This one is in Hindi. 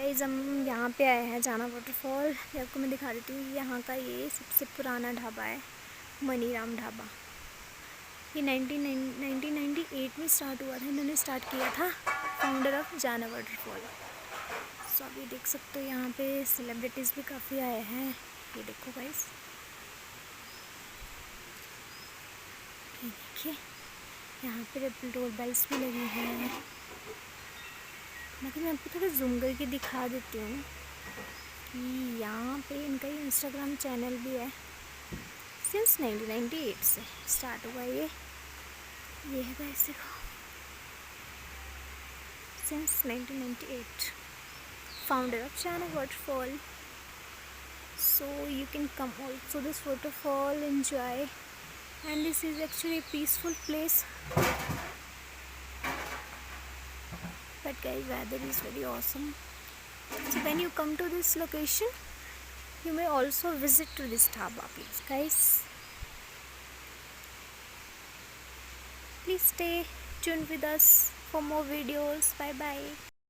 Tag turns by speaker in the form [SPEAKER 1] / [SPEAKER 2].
[SPEAKER 1] गाइस हम यहाँ पे आए हैं जाना वाटरफॉल। ये आपको मैं दिखा देती हूँ। यहाँ का ये सबसे पुराना ढाबा है, मनीराम ढाबा। ये 1998 में स्टार्ट हुआ था, इन्होंने स्टार्ट किया था, फाउंडर ऑफ जाना वाटरफॉल। सो अभी देख सकते हो यहाँ पे सेलिब्रिटीज़ भी काफ़ी आए हैं। ये देखो गाइस, ये देखिए यहाँ पे डोर बेल्स भी लगी हैं। मैं आपको थोड़ा जूम करके दिखा देती हूँ कि यहाँ पे इनका ही इंस्टाग्राम चैनल भी है। सिंस 1998 से स्टार्ट हुआ ये है गाइस, देखो, सिंस 1998 फाउंडर ऑफ जाना waterfall. So you can come also this waterfall, enjoy, and this is actually a peaceful place. But guys, weather is very awesome. So when you come to this location, you may also visit to this dhaba, please guys. Please stay tuned with us for more videos. Bye bye.